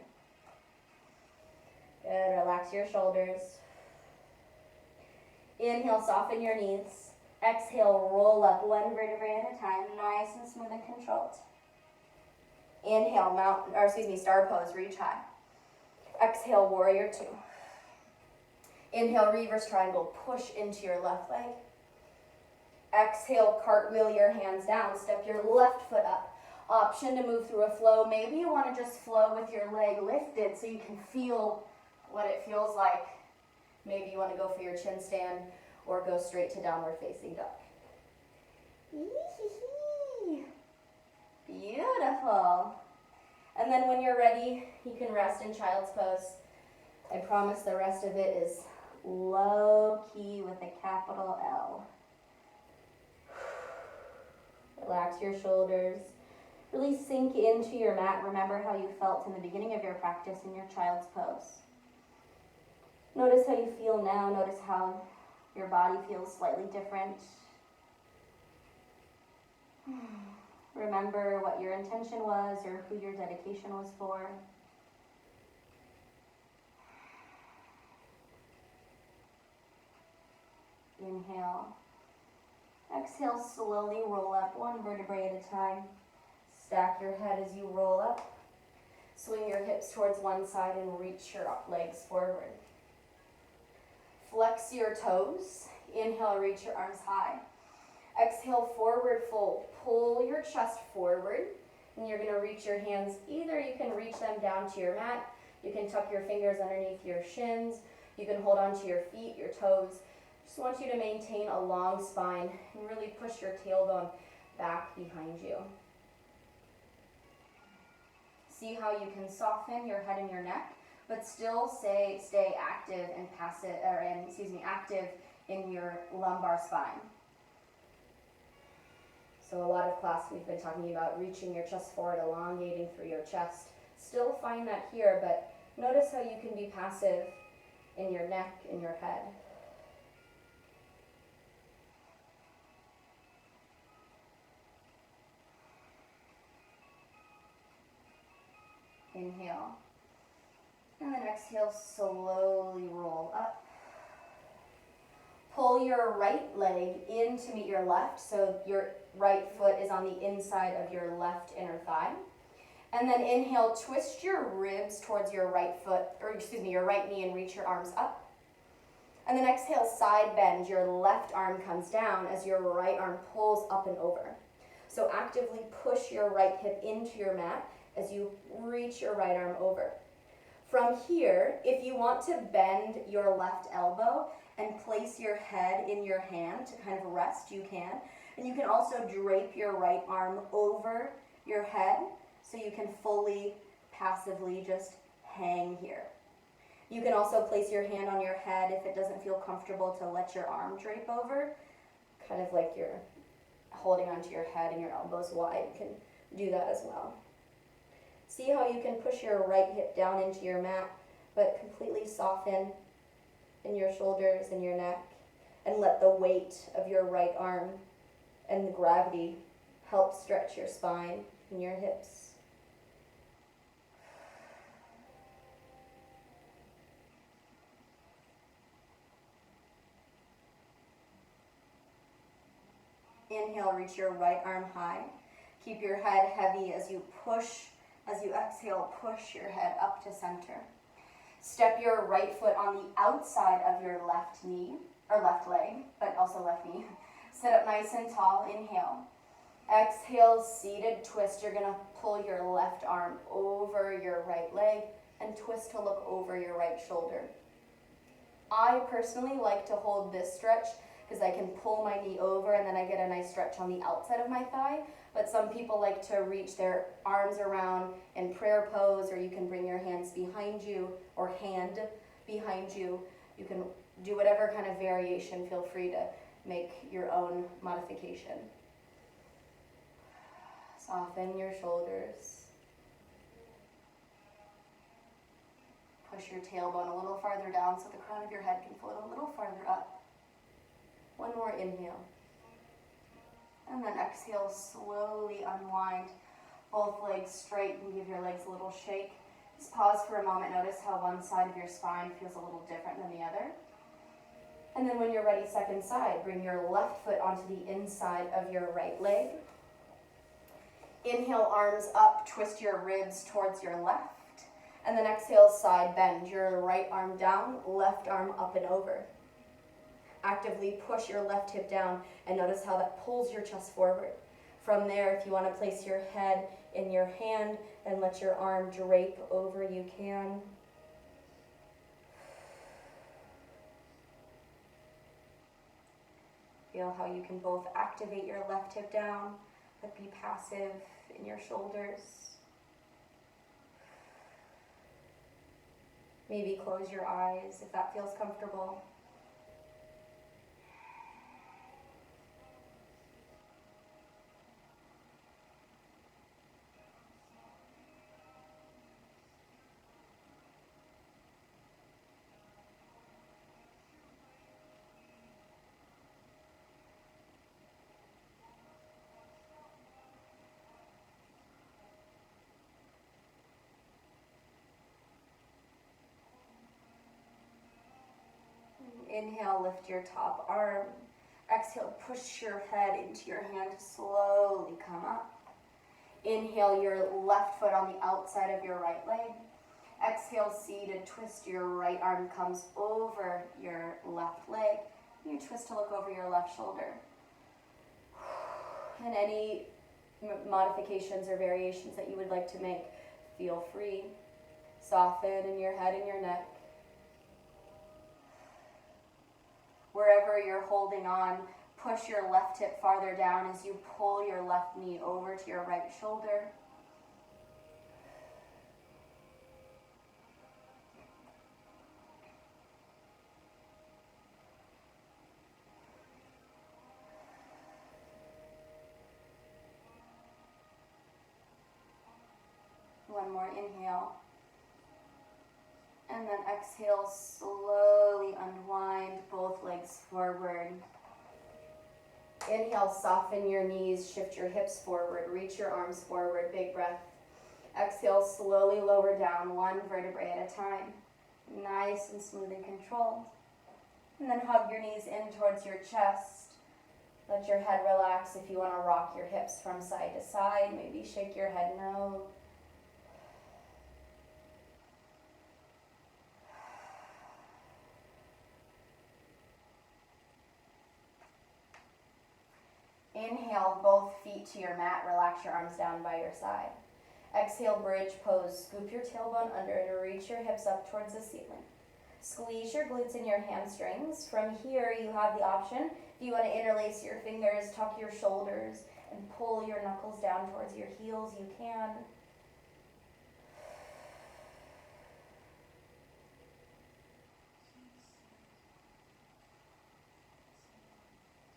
Good, relax your shoulders. Inhale, soften your knees. Exhale, roll up one vertebrae at a time, nice and smooth and controlled. Inhale, star pose, reach high. Exhale, warrior two. Inhale, reverse triangle, push into your left leg. Exhale, cartwheel your hands down, step your left foot up. Option to move through a flow. Maybe you want to just flow with your leg lifted so you can feel what it feels like. Maybe you want to go for your chin stand or go straight to downward facing dog. Beautiful. And then when you're ready, you can rest in child's pose. I promise the rest of it is low key with a capital L. Relax your shoulders. Really sink into your mat. Remember how you felt in the beginning of your practice in your child's pose. Notice how you feel now. Notice how your body feels slightly different. Remember what your intention was or who your dedication was for. Inhale. Exhale, slowly roll up one vertebrae at a time. Stack your head as you roll up. Swing your hips towards one side and reach your legs forward. Flex your toes. Inhale, reach your arms high. Exhale, forward fold. Pull your chest forward. And you're going to reach your hands. Either you can reach them down to your mat. You can tuck your fingers underneath your shins. You can hold onto your feet, your toes. Just want you to maintain a long spine and really push your tailbone back behind you. See how you can soften your head and your neck, but still stay active and active in your lumbar spine. So a lot of class we've been talking about reaching your chest forward, elongating through your chest. Still find that here, but notice how you can be passive in your neck, in your head. Inhale. And then exhale, slowly roll up. Pull your right leg in to meet your left, so your right foot is on the inside of your left inner thigh. And then inhale, twist your ribs towards your right knee and reach your arms up. And then exhale, side bend. Your left arm comes down as your right arm pulls up and over. So actively push your right hip into your mat as you reach your right arm over. From here, if you want to bend your left elbow and place your head in your hand to kind of rest, you can. And you can also drape your right arm over your head so you can fully, passively just hang here. You can also place your hand on your head if it doesn't feel comfortable to let your arm drape over, kind of like you're holding onto your head and your elbows wide. You can do that as well. See how you can push your right hip down into your mat, but completely soften in your shoulders and your neck, and let the weight of your right arm and the gravity help stretch your spine and your hips. Inhale, reach your right arm high. Keep your head heavy as you exhale, push your head up to center. Step your right foot on the outside of your left knee, or left leg, but also left knee. Sit up nice and tall, inhale. Exhale, seated twist. You're gonna pull your left arm over your right leg and twist to look over your right shoulder. I personally like to hold this stretch because I can pull my knee over and then I get a nice stretch on the outside of my thigh. But some people like to reach their arms around in prayer pose, or you can bring your hands behind you or hand behind you. You can do whatever kind of variation. Feel free to make your own modification. Soften your shoulders. Push your tailbone a little farther down so the crown of your head can float a little farther up. more inhale. And then exhale, slowly unwind both legs straight and give your legs a little shake. Just pause for a moment. Notice how one side of your spine feels a little different than the other. And then when you're ready, second side, bring your left foot onto the inside of your right leg. Inhale, arms up, twist your ribs towards your left. And then exhale, side bend. Your right arm down, left arm up and over. Actively push your left hip down and notice how that pulls your chest forward. From there, if you want to place your head in your hand and let your arm drape over, you can. Feel how you can both activate your left hip down, but be passive in your shoulders. Maybe close your eyes if that feels comfortable. Inhale, lift your top arm. Exhale, push your head into your hand to slowly come up. Inhale, your left foot on the outside of your right leg. Exhale, seated, twist your right arm comes over your left leg. You twist to look over your left shoulder. And any modifications or variations that you would like to make, feel free. Soften in your head and your neck. Wherever you're holding on, push your left hip farther down as you pull your left knee over to your right shoulder. One more inhale. And then exhale, slowly unwind both legs forward. Inhale, soften your knees, shift your hips forward, reach your arms forward, big breath. Exhale, slowly lower down, one vertebrae at a time. Nice and smooth and controlled. And then hug your knees in towards your chest. Let your head relax if you want to rock your hips from side to side. Maybe shake your head no. Inhale, both feet to your mat. Relax your arms down by your side. Exhale, bridge pose. Scoop your tailbone under and reach your hips up towards the ceiling. Squeeze your glutes and your hamstrings. From here, you have the option. If you want to interlace your fingers, tuck your shoulders, and pull your knuckles down towards your heels, you can.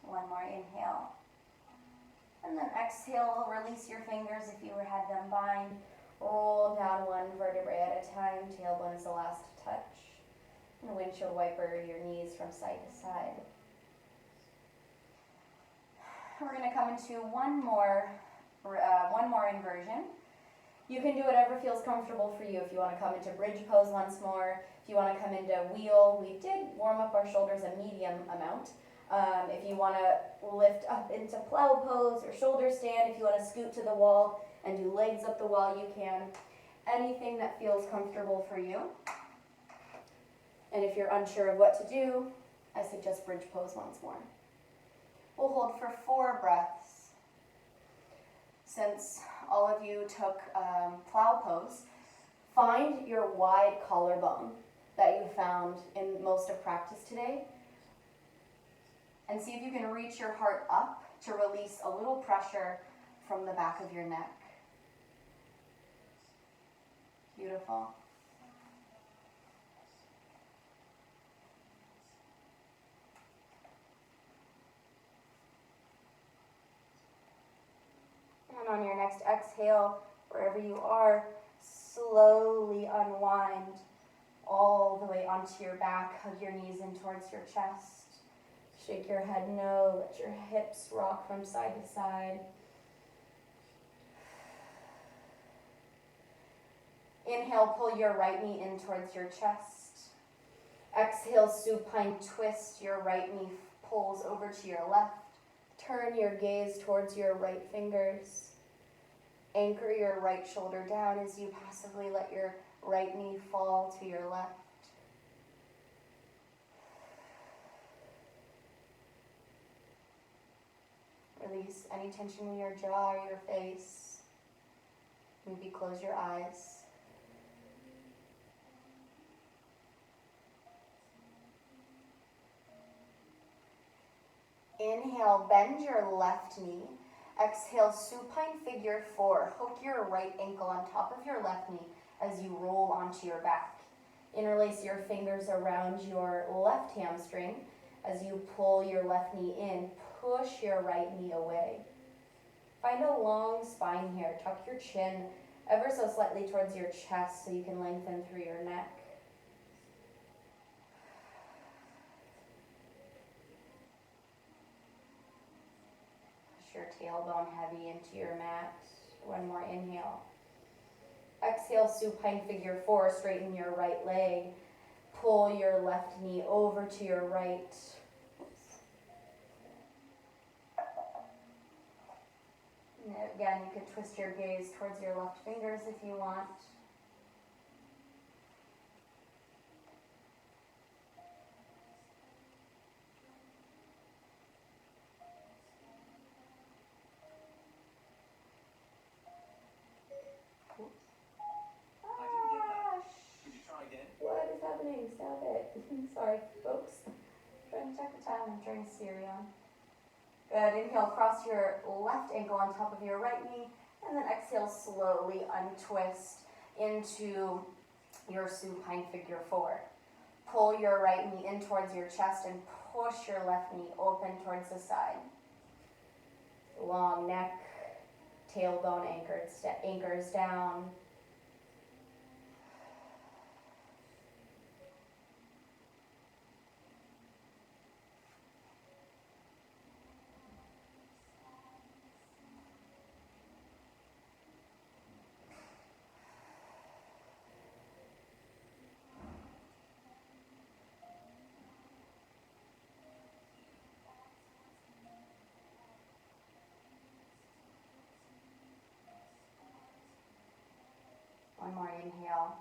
One more inhale. And then exhale, release your fingers if you had them bind. Roll down one vertebrae at a time. Tailbone is the last to touch. And windshield wiper your knees from side to side. We're going to come into one more inversion. You can do whatever feels comfortable for you. If you want to come into bridge pose once more, if you want to come into wheel, we did warm up our shoulders a medium amount. If you want to lift up into plow pose or shoulder stand, if you want to scoot to the wall and do legs up the wall, you can. Anything that feels comfortable for you. And if you're unsure of what to do, I suggest bridge pose once more. We'll hold for 4 breaths. Since all of you took plow pose, find your wide collarbone that you found in most of practice today. And see if you can reach your heart up to release a little pressure from the back of your neck. Beautiful. And on your next exhale, wherever you are, slowly unwind all the way onto your back. Hug your knees in towards your chest. Shake your head no, let your hips rock from side to side. Inhale, pull your right knee in towards your chest. Exhale, supine twist, your right knee pulls over to your left. Turn your gaze towards your right fingers. Anchor your right shoulder down as you passively let your right knee fall to your left. Release any tension in your jaw or your face. Maybe close your eyes. Inhale, bend your left knee. Exhale, supine figure four. Hook your right ankle on top of your left knee as you roll onto your back. Interlace your fingers around your left hamstring as you pull your left knee in. Push your right knee away. Find a long spine here. Tuck your chin ever so slightly towards your chest so you can lengthen through your neck. Push your tailbone heavy into your mat. One more inhale. Exhale, supine figure four. Straighten your right leg. Pull your left knee over to your right. And again, you could twist your gaze towards your left fingers if you want. What is happening? Stop it. Sorry, folks. Trying to check the time and drink cereal. Good. Inhale, cross your left ankle on top of your right knee, and then exhale, slowly untwist into your supine figure four. Pull your right knee in towards your chest and push your left knee open towards the side. Long neck, tailbone anchors down. One more inhale.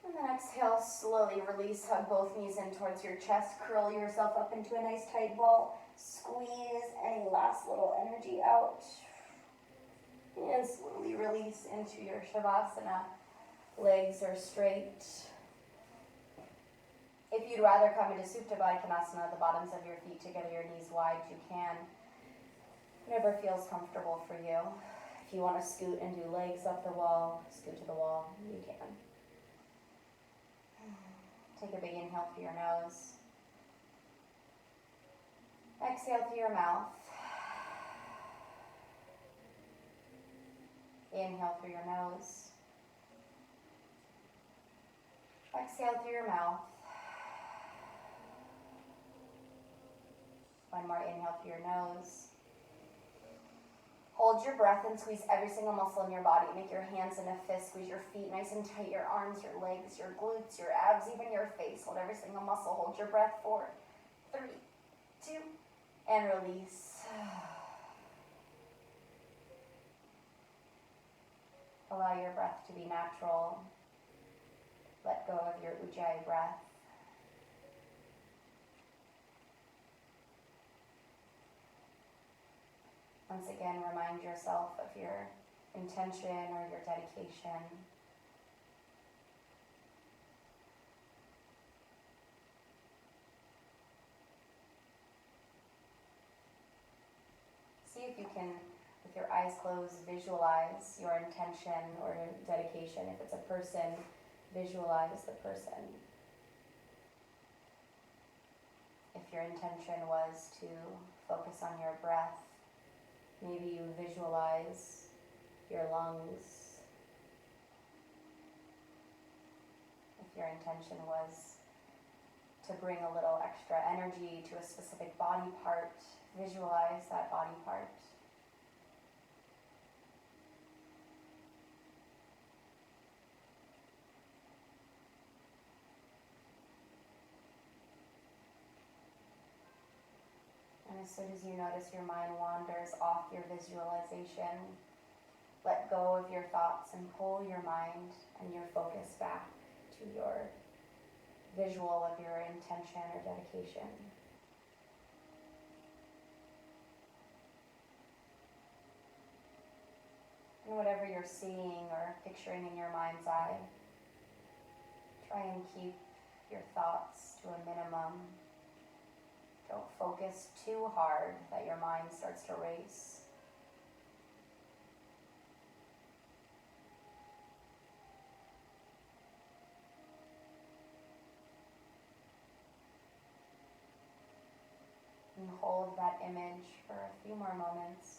And then exhale, slowly release, hug both knees in towards your chest, curl yourself up into a nice tight ball, squeeze any last little energy out, and slowly release into your Shavasana. Legs are straight. If you'd rather come into Supta Baddha Konasana, the bottoms of your feet together, your knees wide, you can. Whatever feels comfortable for you. If you want to scoot and do legs up the wall, scoot to the wall, you can. Take a big inhale through your nose. Exhale through your mouth. Inhale through your nose. Exhale through your mouth. One more inhale through your nose. Hold your breath and squeeze every single muscle in your body. Make your hands in a fist. Squeeze your feet nice and tight, your arms, your legs, your glutes, your abs, even your face. Hold every single muscle. Hold your breath. 4, 3, 2, and release. Allow your breath to be natural. Let go of your Ujjayi breath. Once again, remind yourself of your intention or your dedication. See if you can, with your eyes closed, visualize your intention or dedication. If it's a person, visualize the person. If your intention was to focus on your breath, maybe you visualize your lungs. If your intention was to bring a little extra energy to a specific body part, visualize that body part. And as soon as you notice your mind wanders off your visualization, let go of your thoughts and pull your mind and your focus back to your visual of your intention or dedication. And whatever you're seeing or picturing in your mind's eye, try and keep your thoughts to a minimum. Don't focus too hard that your mind starts to race. And hold that image for a few more moments.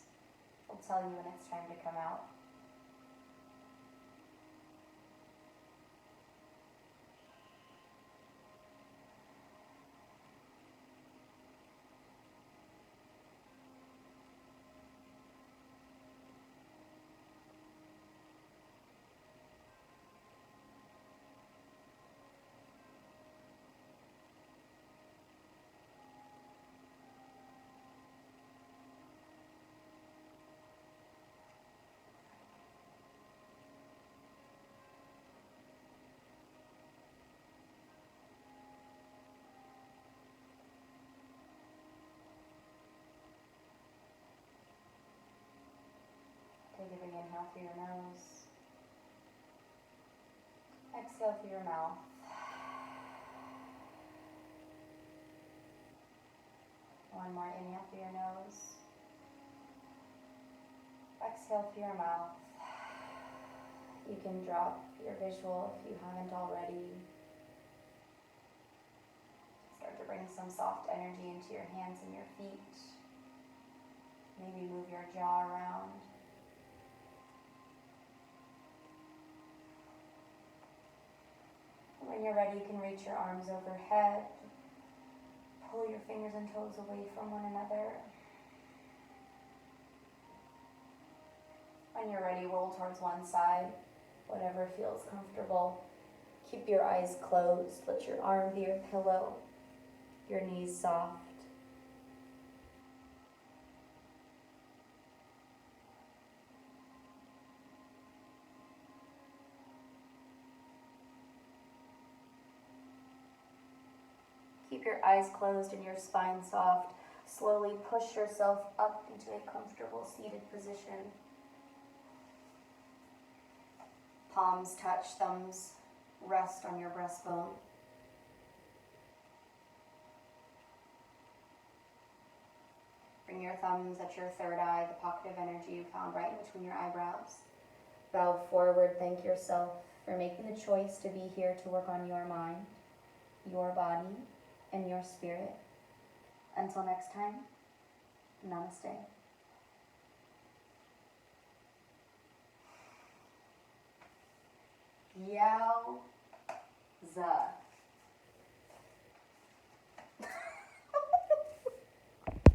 It'll tell you when it's time to come out. Take a big inhale through your nose. Exhale through your mouth. One more inhale through your nose. Exhale through your mouth. You can drop your visual if you haven't already. Start to bring some soft energy into your hands and your feet. Maybe move your jaw around. When you're ready, you can reach your arms overhead. Pull your fingers and toes away from one another. When you're ready, roll towards one side, whatever feels comfortable. Keep your eyes closed. Let your arm be your pillow, your knees soft. Keep your eyes closed and your spine soft. Slowly push yourself up into a comfortable seated position. Palms touch, thumbs rest on your breastbone. Bring your thumbs at your third eye, the pocket of energy you found right in between your eyebrows. Bow forward, thank yourself for making the choice to be here to work on your mind, your body, and your spirit. Until next time, namaste. Yowza.